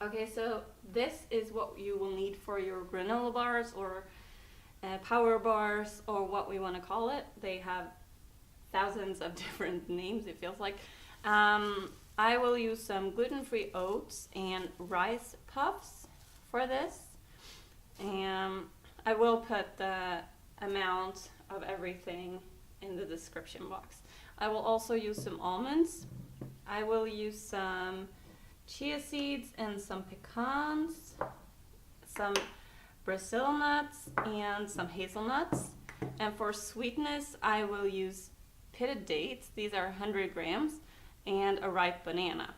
Okay, so this is what you will need for your granola bars or power bars or what we want to call it. They have thousands of different names, it feels like. I will use some gluten-free oats and rice puffs for this. And I will put the amount of everything in the description box. I will also use some almonds. I will use some chia seeds and some pecans, some Brazil nuts and some hazelnuts. And for sweetness, I will use pitted dates. These are 100 grams and a ripe banana.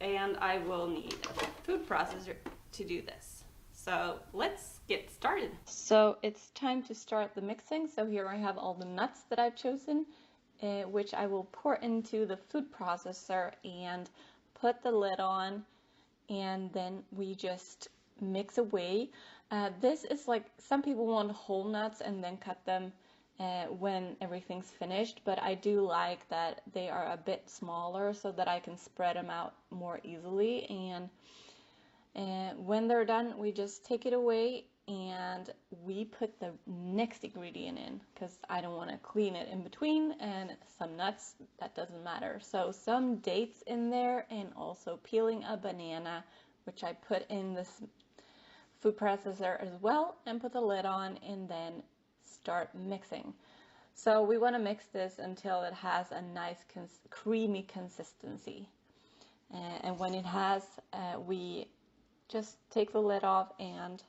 And I will need a food processor to do this. So let's get started. So it's time to start the mixing. So here I have all the nuts that I've chosen, which I will pour into the food processor and put the lid on, and then we just mix away. This is like, some people want whole nuts and then cut them when everything's finished, but I do like that they are a bit smaller so that I can spread them out more easily. And when they're done, we just take it away and we put the next ingredient in, because I don't want to clean it in between, and some nuts, that doesn't matter. So some dates in there, and also peeling a banana, which I put in this food processor as well, and put the lid on and then start mixing. So we want to mix this until it has a nice creamy consistency. And when it has, we just take the lid off and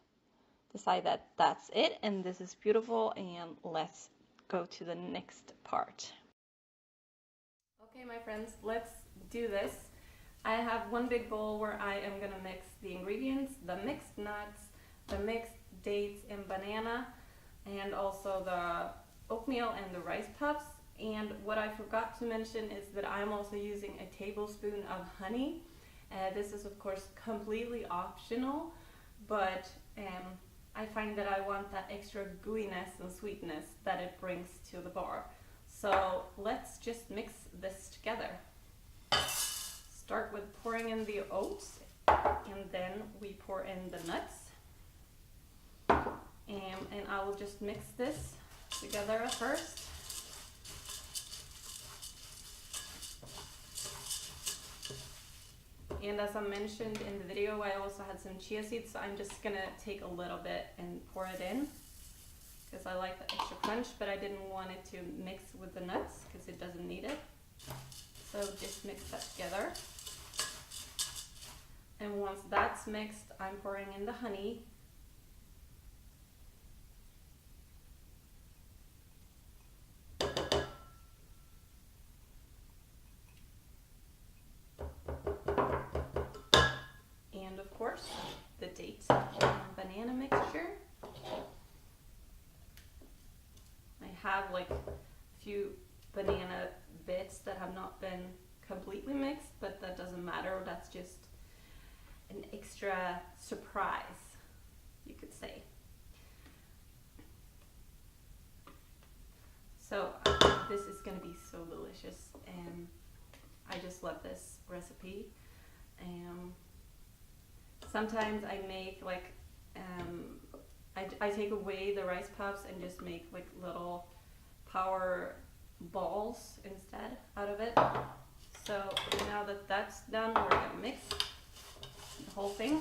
decide that that's it, and this is beautiful, and let's go to the next part. Okay, my friends, let's do this. I have one big bowl where I am gonna mix the ingredients, the mixed nuts, the mixed dates and banana, and also the oatmeal and the rice puffs. And what I forgot to mention is that I'm also using a tablespoon of honey. This is of course completely optional, but I find that I want that extra gooiness and sweetness that it brings to the bar. So let's just mix this together. Start with pouring in the oats, and then we pour in the nuts. And I will just mix this together at first. And as I mentioned in the video, I also had some chia seeds, so I'm just gonna take a little bit and pour it in, because I like the extra crunch, but I didn't want it to mix with the nuts because it doesn't need it. So just mix that together. And once that's mixed, I'm pouring in the honey. And of course, the dates and banana mixture. I have like a few banana bits that have not been completely mixed, but that doesn't matter. That's just an extra surprise, you could say. So this is gonna be so delicious, and I just love this recipe. Sometimes I make like, I take away the rice puffs and just make like little power balls instead out of it. So now that that's done, we're gonna mix the whole thing.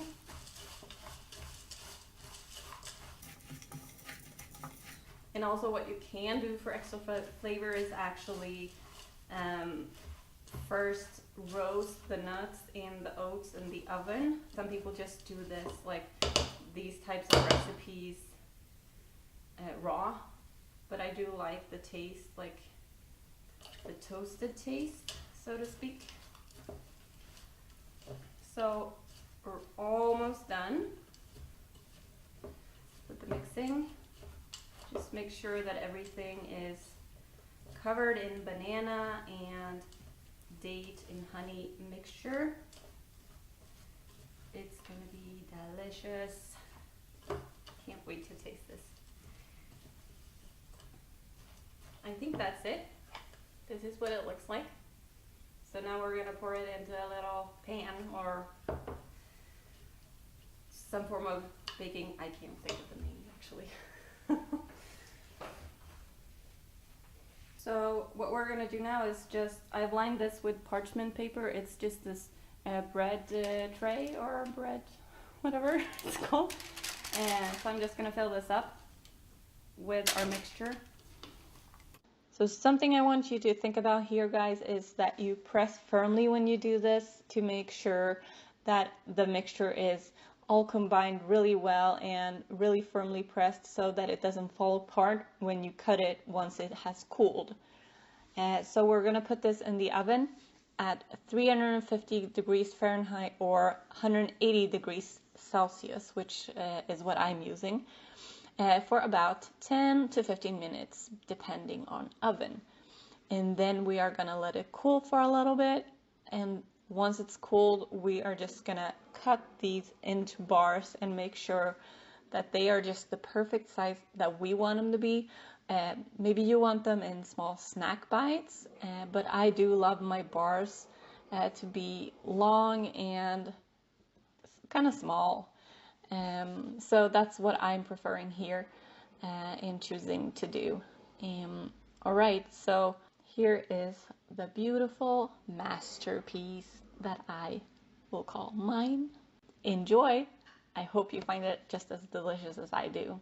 And also what you can do for extra flavor is actually first roast the nuts and the oats in the oven. Some people just do this, like these types of recipes raw, but I do like the taste, like the toasted taste, so to speak. So we're almost done with the mixing. Just make sure that everything is covered in banana and date and honey mixture. It's gonna be delicious. Can't wait to taste this. I think that's it. This is what it looks like. So now we're gonna pour it into a little pan or some form of baking. I can't think of the name actually. So what we're gonna do now is just, I've lined this with parchment paper. It's just this bread tray or bread, whatever it's called. And so I'm just gonna fill this up with our mixture. So something I want you to think about here, guys, is that you press firmly when you do this to make sure that the mixture is all combined really well and really firmly pressed so that it doesn't fall apart when you cut it once it has cooled. So we're going to put this in the oven at 350 degrees Fahrenheit or 180 degrees Celsius, which is what I'm using, for about 10 to 15 minutes, depending on oven. And then we are going to let it cool for a little bit, and once it's cooled, we are just going to cut these into bars and make sure that they are just the perfect size that we want them to be. Maybe you want them in small snack bites, but I do love my bars to be long and kind of small. So that's what I'm preferring here in choosing to do. Alright, so here is the beautiful masterpiece that I will call mine. Enjoy! I hope you find it just as delicious as I do.